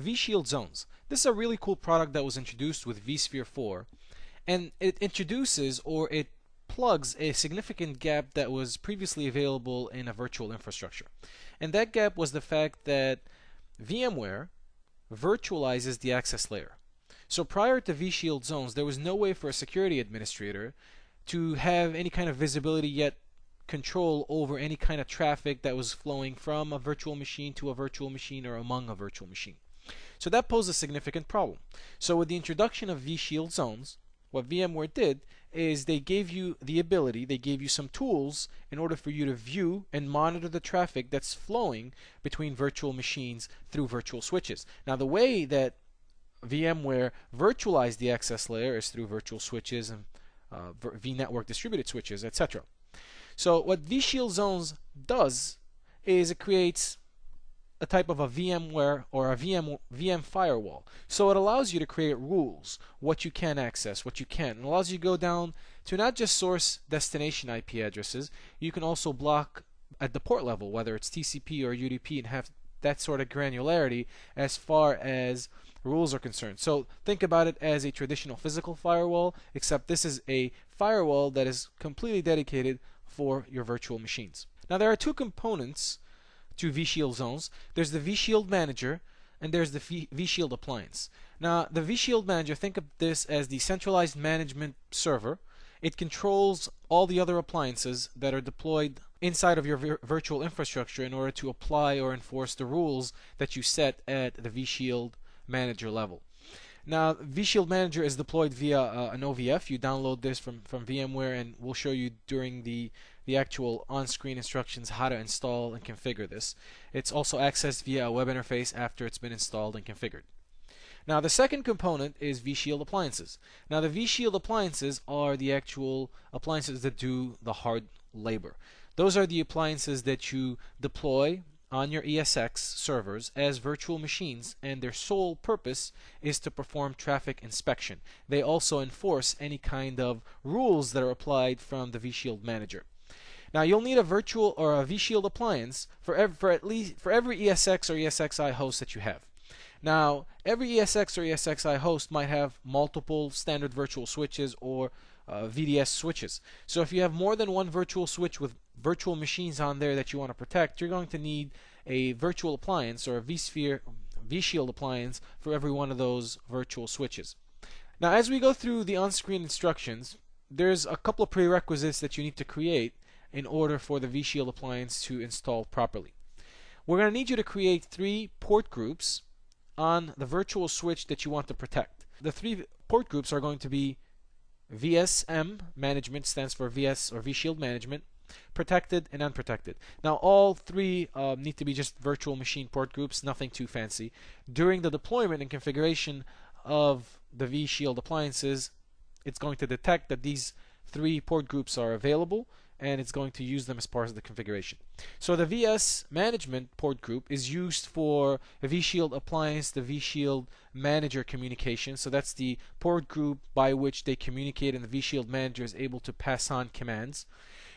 vShield Zones. This is a really cool product that was introduced with vSphere 4, and it introduces or it plugs a significant gap that was previously available in a virtual infrastructure. And that gap was the fact that VMware virtualizes the access layer. So prior to vShield Zones, there was no way for a security administrator to have any kind of visibility yet control over any kind of traffic that was flowing from a virtual machine to a virtual machine or among a virtual machine. So that posed a significant problem. So with the introduction of vShield Zones, what VMware did is they gave you the ability, they gave you some tools in order for you to view and monitor the traffic that's flowing between virtual machines through virtual switches. Now the way that VMware virtualized the access layer is through virtual switches and vNetwork distributed switches, etc. So what vShield Zones does is it creates a type of a VMware or a VM firewall. So it allows you to create rules, what you can access, what you can't. It allows you to go down to not just source destination IP addresses, you can also block at the port level, whether it's TCP or UDP, and have that sort of granularity as far as rules are concerned. So think about it as a traditional physical firewall, except this is a firewall that is completely dedicated for your virtual machines. Now there are two components to vShield Zones. There's the vShield Manager and there's the vShield Appliance. Now the vShield Manager, think of this as the centralized management server. It controls all the other appliances that are deployed inside of your virtual infrastructure in order to apply or enforce the rules that you set at the vShield Manager level. Now vShield Manager is deployed via an OVF. You download this from VMware, and we'll show you during the actual on-screen instructions how to install and configure this. It's also accessed via a web interface after it's been installed and configured. Now the second component is vShield Appliances. Now the vShield Appliances are the actual appliances that do the hard labor. Those are the appliances that you deploy on your ESX servers as virtual machines, and their sole purpose is to perform traffic inspection. They also enforce any kind of rules that are applied from the vShield Manager. Now you'll need a virtual or a vShield appliance for every ESX or ESXi host that you have. Now every ESX or ESXi host might have multiple standard virtual switches or VDS switches. So if you have more than one virtual switch with virtual machines on there that you want to protect, you're going to need a virtual appliance or a vSphere vShield appliance for every one of those virtual switches. Now as we go through the on-screen instructions, there's a couple of prerequisites that you need to create in order for the vShield appliance to install properly. We're going to need you to create 3 port groups on the virtual switch that you want to protect. The 3 port groups are going to be VSM management, stands for VS or vShield management, protected and unprotected. Now all 3 need to be just virtual machine port groups, nothing too fancy. During the deployment and configuration of the vShield appliances, it's going to detect that these 3 port groups are available, and it's going to use them as part of the configuration. So the VS management port group is used for the vShield appliance, the vShield manager communication. So that's the port group by which they communicate, and the vShield manager is able to pass on commands.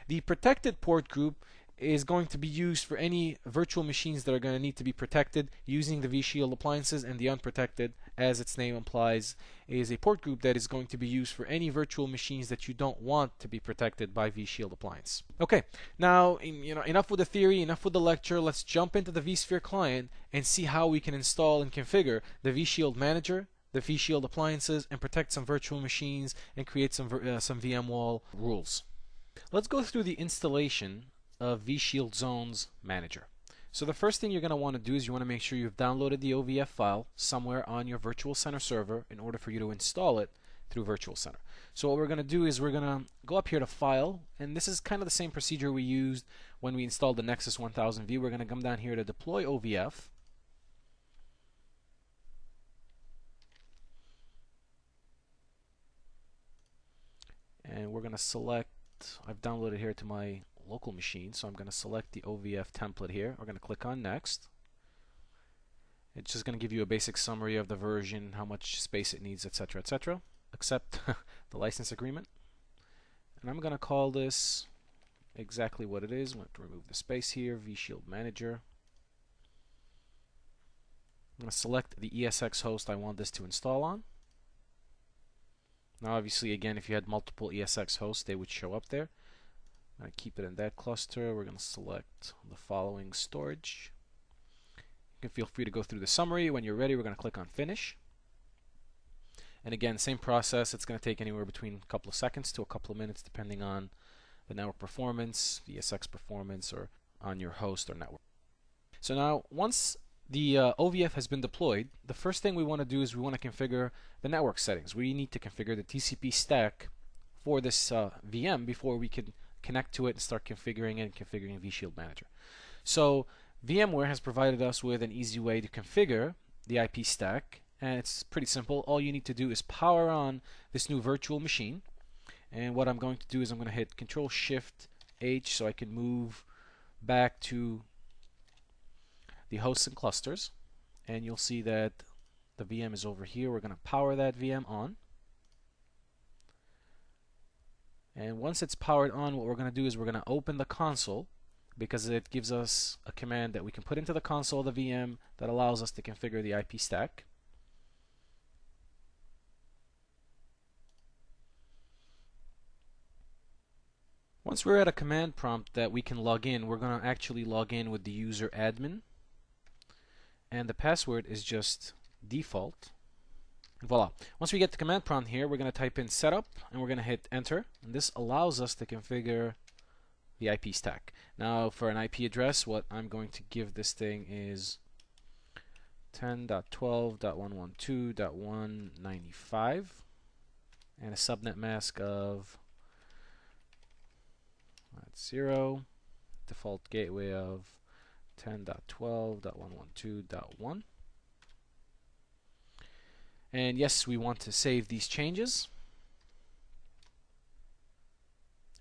The protected port group is going to be used for any virtual machines that are going to need to be protected using the vShield appliances, and the unprotected, as its name implies, is a port group that is going to be used for any virtual machines that you don't want to be protected by vShield appliance. Okay, now enough with the theory, enough with the lecture. Let's jump into the vSphere client and see how we can install and configure the vShield manager, the vShield appliances, and protect some virtual machines and create some VMwall rules. Let's go through the installation of vShield Zones Manager. So the first thing you're going to want to do is you want to make sure you've downloaded the OVF file somewhere on your Virtual Center server in order for you to install it through Virtual Center. So what we're going to do is we're going to go up here to File, and this is kind of the same procedure we used when we installed the Nexus 1000V. We're going to come down here to Deploy OVF. And we're going to select, I've downloaded here to my local machine, so I'm going to select the OVF template here. We're going to click on Next. It's just going to give you a basic summary of the version, how much space it needs, etc., etc. Accept the license agreement. And I'm going to call this exactly what it is. I'm going to remove the space here, vShield Manager. I'm going to select the ESX host I want this to install on. Now obviously again, if you had multiple ESX hosts, they would show up there. I'm going to keep it in that cluster. We're going to select the following storage. You can feel free to go through the summary. When you're ready, we're going to click on Finish. And again, same process. It's going to take anywhere between a couple of seconds to a couple of minutes, depending on the network performance, ESX performance, or on your host or network. So now, once the OVF has been deployed, the first thing we want to do is we want to configure the network settings. We need to configure the TCP stack for this VM before we can connect to it and start configuring it and configuring vShield Manager. So VMware has provided us with an easy way to configure the IP stack, and it's pretty simple. All you need to do is power on this new virtual machine, and what I'm going to do is I'm going to hit Control-Shift-H so I can move back to the hosts and clusters, and you'll see that the VM is over here. We're going to power that VM on. And once it's powered on, what we're going to do is we're going to open the console, because it gives us a command that we can put into the console of the VM that allows us to configure the IP stack. Once we're at a command prompt that we can log in, we're going to actually log in with the user admin, and the password is just default. And voila. Once we get the command prompt here, we're going to type in setup and we're going to hit enter, and this allows us to configure the IP stack. Now for an IP address, what I'm going to give this thing is 10.12.112.195 and a subnet mask of 0, default gateway of 10.12.112.1. And yes, we want to save these changes.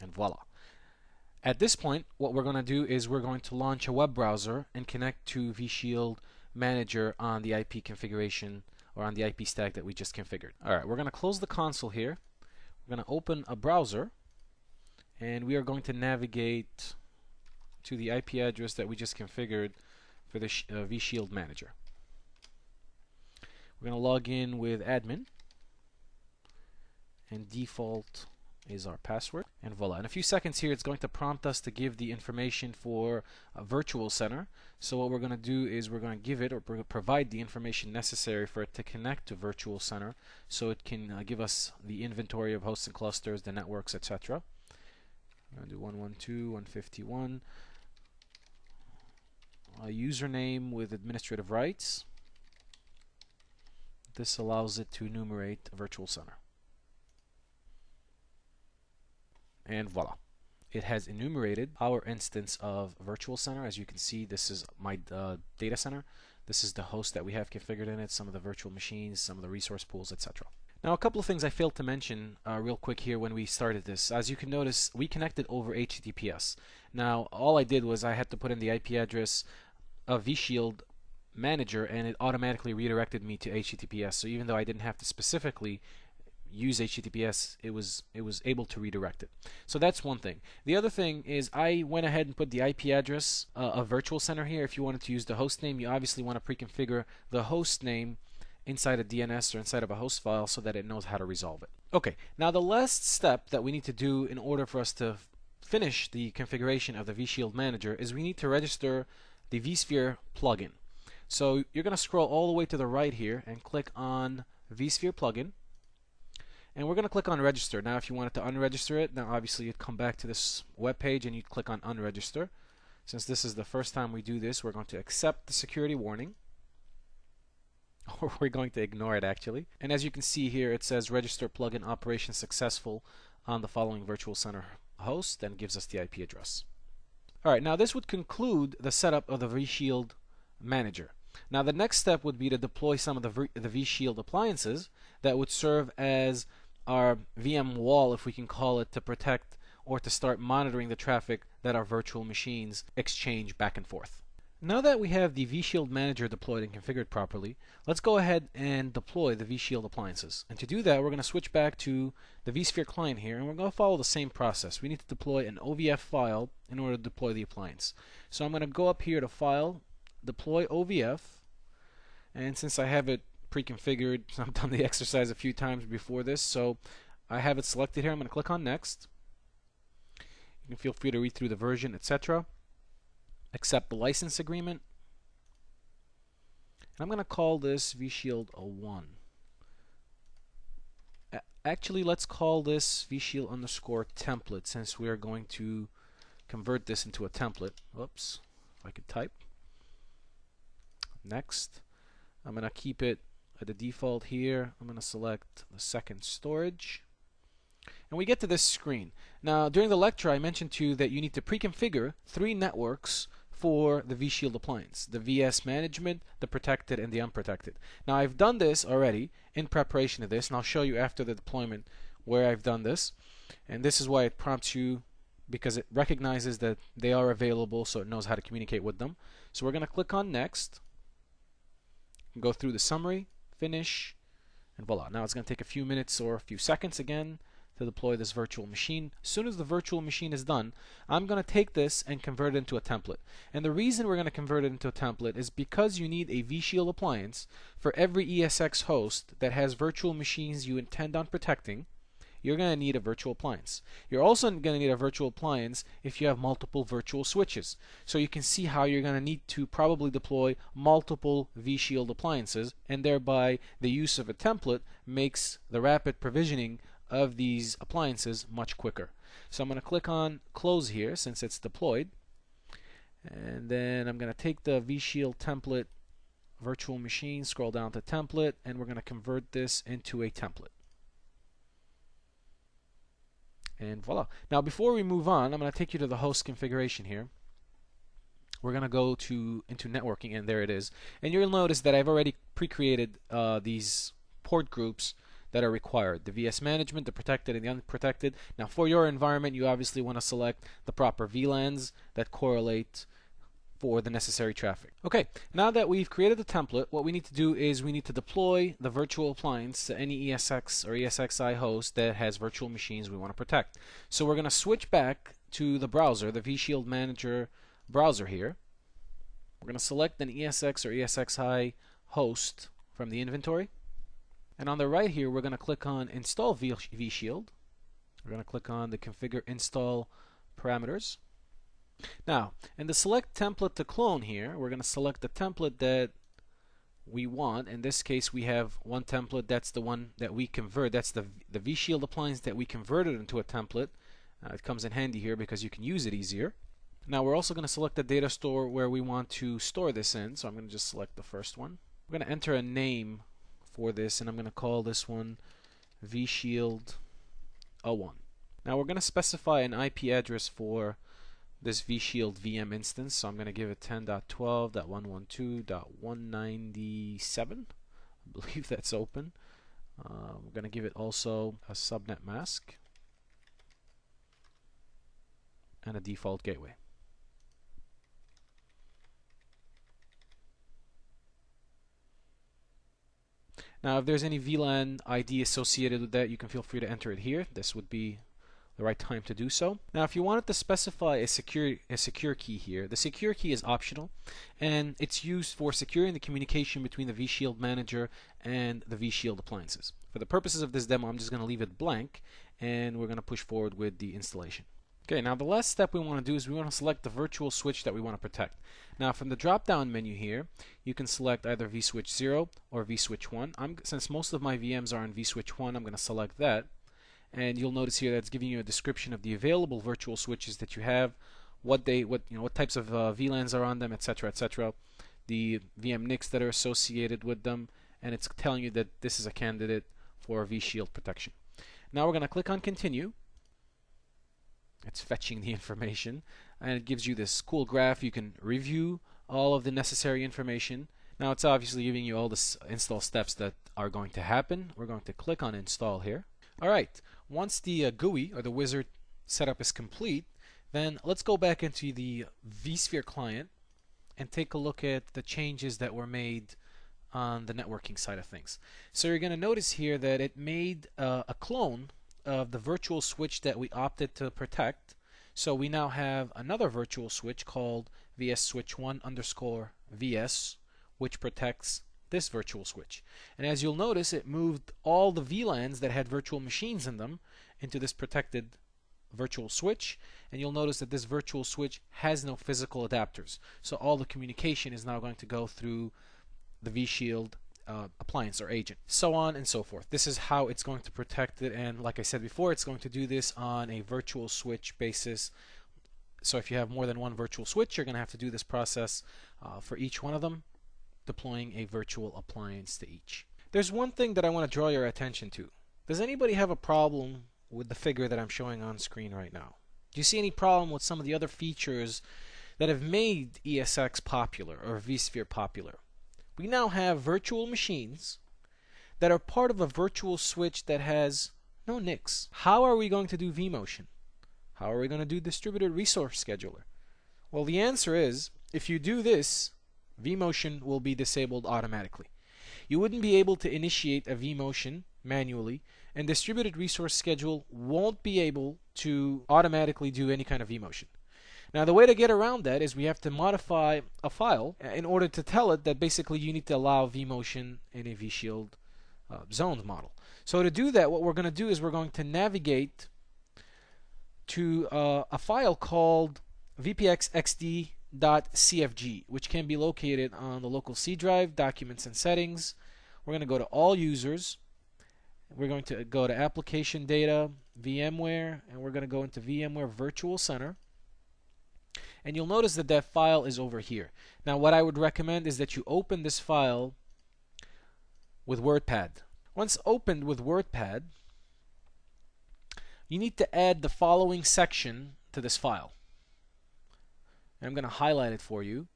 And voila. At this point, what we're going to do is we're going to launch a web browser and connect to vShield Manager on the IP configuration or on the IP stack that we just configured. Alright, we're going to close the console here. We're going to open a browser, and we are going to navigate to the IP address that we just configured for the vShield Manager. We're going to log in with admin, and default is our password, and voila. In a few seconds here, it's going to prompt us to give the information for a virtual center. So what we're going to do is we're going to give it or provide the information necessary for it to connect to virtual center, so it can give us the inventory of hosts and clusters, the networks, etc. I'm going to do 112.151. A username with administrative rights. This allows it to enumerate a virtual center. And voila. It has enumerated our instance of virtual center. As you can see, this is my data center. This is the host that we have configured in it, some of the virtual machines, some of the resource pools, etc. Now, a couple of things I failed to mention real quick here when we started this. As you can notice, we connected over HTTPS. Now, all I did was I had to put in the IP address of vShield Manager, and it automatically redirected me to HTTPS. So even though I didn't have to specifically use HTTPS, it was able to redirect it. So that's one thing. The other thing is I went ahead and put the IP address of virtual center here. If you wanted to use the host name, you obviously want to pre-configure the host name inside a DNS or inside of a host file so that it knows how to resolve it. Okay, now the last step that we need to do in order for us to finish the configuration of the vShield Manager is we need to register the vSphere plugin. So you're going to scroll all the way to the right here and click on vSphere plugin, and we're going to click on register. Now if you wanted to unregister it, now obviously you'd come back to this web page and you'd click on unregister. Since this is the first time we do this, we're going to accept the security warning, or we're going to ignore it actually. And as you can see here, it says register plugin operation successful on the following virtual center host, and gives us the IP address. Alright, now this would conclude the setup of the vShield Manager. Now the next step would be to deploy some of the vShield appliances that would serve as our VM wall, if we can call it, to protect or to start monitoring the traffic that our virtual machines exchange back and forth. Now that we have the vShield Manager deployed and configured properly, let's go ahead and deploy the vShield appliances. And to do that, we're going to switch back to the vSphere client here, and we're going to follow the same process. We need to deploy an OVF file in order to deploy the appliance. So I'm going to go up here to File, Deploy OVF, And since I have it pre-configured, I've done the exercise a few times before this, so I have it selected here. I'm going to click on Next. You can feel free to read through the version, etc. Accept the license agreement. And I'm going to call this vShield 01. Actually, let's call this vShield underscore template, since we are going to convert this into a template. Whoops, if I could type. Next. I'm going to keep it at the default here. I'm going to select the second storage. And we get to this screen. Now, during the lecture, I mentioned to you that you need to pre-configure 3 networks for the vShield appliance: the VS management, the protected, and the unprotected. Now, I've done this already in preparation of this, and I'll show you after the deployment where I've done this. And this is why it prompts you, because it recognizes that they are available, so it knows how to communicate with them. So we're going to click on Next. Go through the summary, finish, and voila. Now it's going to take a few minutes or a few seconds again to deploy this virtual machine. As soon as the virtual machine is done, I'm going to take this and convert it into a template. And the reason we're going to convert it into a template is because you need a vShield appliance for every ESX host that has virtual machines you intend on protecting. You're going to need a virtual appliance. You're also going to need a virtual appliance if you have multiple virtual switches. So you can see how you're going to need to probably deploy multiple vShield appliances, and thereby the use of a template makes the rapid provisioning of these appliances much quicker. So I'm going to click on Close here since it's deployed. And then I'm going to take the vShield template virtual machine, scroll down to Template, and we're going to convert this into a template. And voila. Now before we move on, I'm going to take you to the host configuration here. We're going to go into networking, and there it is. And you'll notice that I've already pre-created these port groups that are required: the VS management, the protected, and the unprotected. Now for your environment, you obviously want to select the proper VLANs that correlate for the necessary traffic. Okay, now that we've created the template, what we need to do is we need to deploy the virtual appliance to any ESX or ESXi host that has virtual machines we want to protect. So we're going to switch back to the browser, the vShield Manager browser here. We're going to select an ESX or ESXi host from the inventory. And on the right here, we're going to click on Install vShield. We're going to click on the Configure Install Parameters. Now, in the Select Template to Clone here, we're going to select the template that we want. In this case, we have one template. That's the one that we convert. That's the vShield appliance that we converted into a template. It comes in handy here because you can use it easier. Now, we're also going to select the data store where we want to store this in. So I'm going to just select the first one. We're going to enter a name for this, and I'm going to call this one vShield 01. Now, we're going to specify an IP address for this vShield VM instance, so I'm going to give it 10.12.112.197. I believe that's open. We're going to give it also a subnet mask and a default gateway. Now, if there's any VLAN ID associated with that, you can feel free to enter it here. This would be the right time to do so. Now, if you wanted to specify a secure key here, the secure key is optional, and it's used for securing the communication between the vShield Manager and the vShield appliances. For the purposes of this demo, I'm just going to leave it blank, and we're going to push forward with the installation. Okay, now the last step we want to do is we want to select the virtual switch that we want to protect. Now, from the drop-down menu here, you can select either vSwitch 0 or vSwitch 1. Since most of my VMs are on vSwitch 1, I'm going to select that. And you'll notice here that it's giving you a description of the available virtual switches that you have, what types of VLANs are on them, etc., etc., the VM NICs that are associated with them, and it's telling you that this is a candidate for vShield protection. Now we're going to click on Continue. It's fetching the information, and it gives you this cool graph. You can review all of the necessary information. Now it's obviously giving you all the install steps that are going to happen. We're going to click on Install here. Alright, once the GUI or the wizard setup is complete, then let's go back into the vSphere client and take a look at the changes that were made on the networking side of things. So you're going to notice here that it made a clone of the virtual switch that we opted to protect. So we now have another virtual switch called vSwitch1_VS, which protects this virtual switch. And as you'll notice, it moved all the VLANs that had virtual machines in them into this protected virtual switch, and you'll notice that this virtual switch has no physical adapters. So all the communication is now going to go through the vShield appliance or agent, so on and so forth. This is how it's going to protect it, and like I said before, it's going to do this on a virtual switch basis. So if you have more than one virtual switch, you're going to have to do this process for each one of them, deploying a virtual appliance to each. There's one thing that I want to draw your attention to. Does anybody have a problem with the figure that I'm showing on screen right now? Do you see any problem with some of the other features that have made ESX popular or vSphere popular? We now have virtual machines that are part of a virtual switch that has no NICs. How are we going to do vMotion? How are we going to do distributed resource scheduler? Well, the answer is, if you do this, vMotion will be disabled automatically. You wouldn't be able to initiate a vMotion manually, and distributed resource schedule won't be able to automatically do any kind of vMotion. Now, the way to get around that is we have to modify a file in order to tell it that basically you need to allow vMotion in a vShield zones model. So to do that, what we're going to do is we're going to navigate to a file called vpxxd.cfg, which can be located on the local C drive, Documents and Settings. We're going to go to All Users. We're going to go to Application Data, VMware, and we're going to go into VMware Virtual Center. And you'll notice that that file is over here. Now, what I would recommend is that you open this file with WordPad. Once opened with WordPad, you need to add the following section to this file. And I'm going to highlight it for you.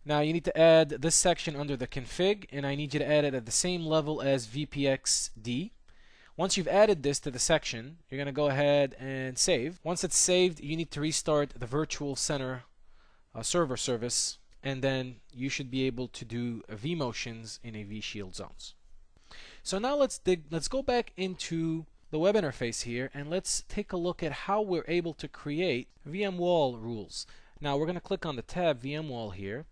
Now you need to add this section under the config, and I need you to add it at the same level as vpxd. Once you've added this to the section, you're going to go ahead and save. Once it's saved, you need to restart the Virtual Center server service, and then you should be able to do vMotions in a vShield zones. So now let's go back into the web interface here, and let's take a look at how we're able to create VMwall rules. Now we're going to click on the tab VMwall here,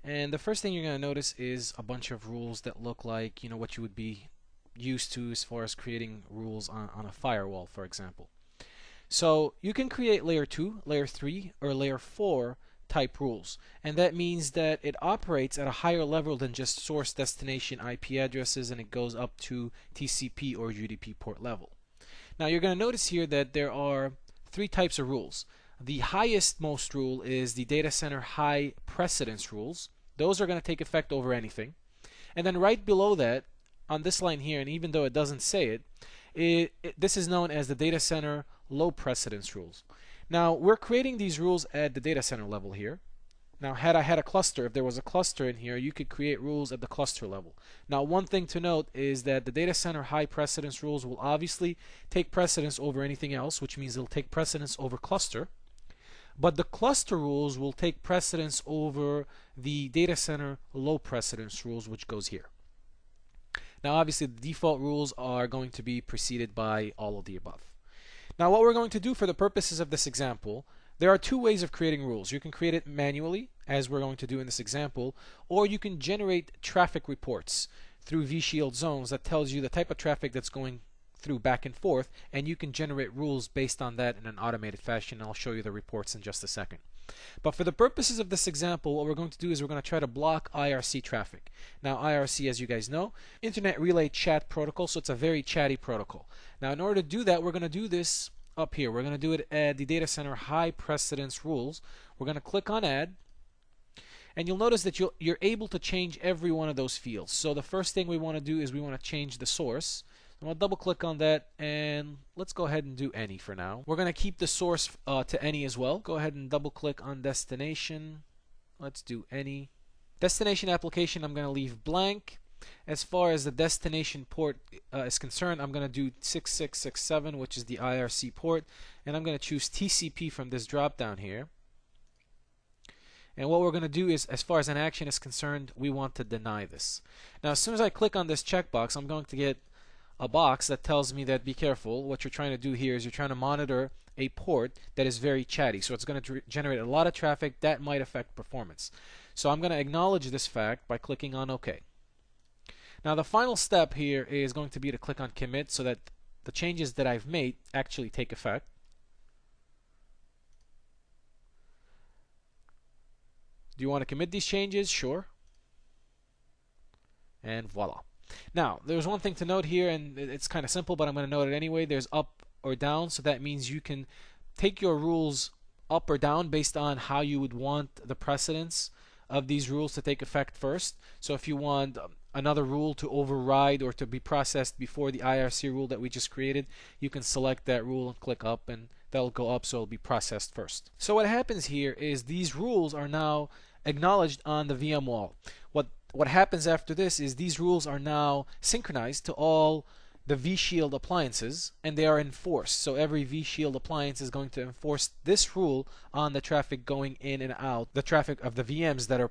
and the first thing you're going to notice is a bunch of rules that look like, you know, what you would be used to as far as creating rules on a firewall, for example. So you can create layer 2, layer 3, or layer 4 type rules, and that means that it operates at a higher level than just source destination IP addresses, and it goes up to TCP or UDP port level. Now you're going to notice here that there are 3 types of rules. The highest most rule is the data center high precedence rules. Those are going to take effect over anything. And then right below that, on this line here, and even though it doesn't say it, this is known as the data center low precedence rules. Now we're creating these rules at the data center level here. Now had I had a cluster, if there was a cluster in here, you could create rules at the cluster level. Now one thing to note is that the data center high precedence rules will obviously take precedence over anything else, which means they'll take precedence over cluster. But the cluster rules will take precedence over the data center low precedence rules, which goes here. Now obviously the default rules are going to be preceded by all of the above. Now what we're going to do for the purposes of this example, there are 2 ways of creating rules. You can create it manually, as we're going to do in this example, or you can generate traffic reports through vShield zones that tells you the type of traffic that's going through back and forth, and you can generate rules based on that in an automated fashion. I'll show you the reports in just a second. But for the purposes of this example, what we're going to do is we're going to try to block IRC traffic. Now IRC, as you guys know, Internet Relay Chat Protocol, so it's a very chatty protocol. Now in order to do that, we're going to do this up here. We're going to do it at the data center high precedence rules. We're going to click on add, and you'll notice that you're able to change every one of those fields. So the first thing we want to do is we want to change the source. I'm going to double click on that, and let's go ahead and do any for now. We're going to keep the source to any as well. Go ahead and double click on destination. Let's do any. Destination application I'm going to leave blank. As far as the destination port is concerned, I'm going to do 6667, which is the IRC port, and I'm going to choose TCP from this drop down here. And what we're going to do is, as far as an action is concerned, we want to deny this. Now as soon as I click on this checkbox, I'm going to get a box that tells me that be careful. What you're trying to do here is you're trying to monitor a port that is very chatty, so it's going to generate a lot of traffic that might affect performance. So I'm going to acknowledge this fact by clicking on OK. Now the final step here is going to be to click on commit so that the changes that I've made actually take effect. Do you want to commit these changes? Sure. And voila. Now, there's one thing to note here, and it's kind of simple, but I'm going to note it anyway. There's up or down, so that means you can take your rules up or down based on how you would want the precedence of these rules to take effect first. So if you want another rule to override or to be processed before the IRC rule that we just created, you can select that rule and click up, and that'll go up, so it'll be processed first. So what happens here is these rules are now acknowledged on the VM wall. What happens after this is these rules are now synchronized to all the vShield appliances, and they are enforced. So every vShield appliance is going to enforce this rule on the traffic going in and out, the traffic of the VMs that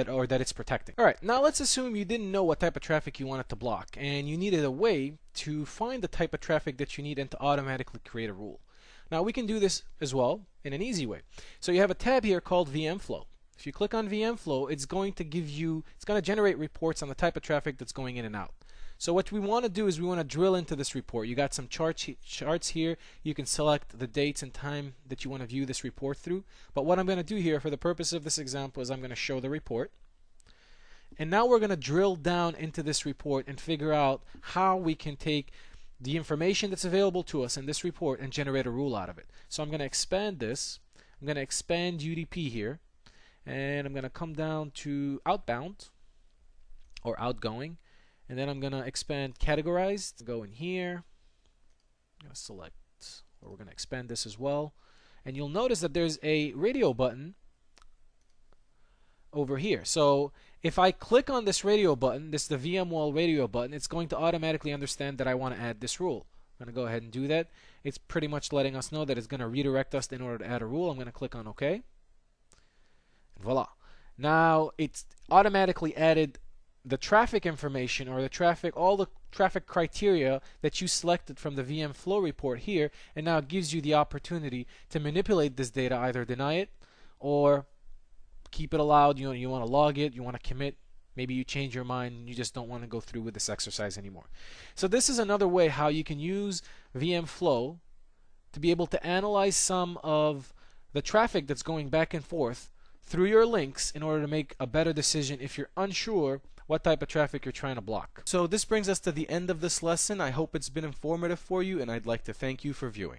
are that it's protecting. All right, now let's assume you didn't know what type of traffic you wanted to block, and you needed a way to find the type of traffic that you need and to automatically create a rule. Now we can do this as well in an easy way. So you have a tab here called VMflow. If you click on VMflow, it's going to generate reports on the type of traffic that's going in and out. So what we want to do is we want to drill into this report. You got some charts here. You can select the dates and time that you want to view this report through. But what I'm going to do here for the purpose of this example is I'm going to show the report. And now we're going to drill down into this report and figure out how we can take the information that's available to us in this report and generate a rule out of it. So I'm going to expand this. I'm going to expand UDP here. And I'm going to come down to outbound or outgoing, and then I'm going to expand categorized, go in here, I'm going to select, or we're going to expand this as well, and you'll notice that there's a radio button over here. So if I click on this radio button, this is the VMwall radio button, it's going to automatically understand that I want to add this rule. I'm going to go ahead and do that. It's pretty much letting us know that it's going to redirect us in order to add a rule. I'm going to click on OK. Voila. Now it's automatically added the traffic information or all the traffic criteria that you selected from the VMflow report here, and now it gives you the opportunity to manipulate this data, either deny it or keep it allowed. You want to log it, you want to commit, maybe you change your mind and you just don't want to go through with this exercise anymore. So this is another way how you can use VMflow to be able to analyze some of the traffic that's going back and forth through your links in order to make a better decision if you're unsure what type of traffic you're trying to block. So this brings us to the end of this lesson. I hope it's been informative for you, and I'd like to thank you for viewing.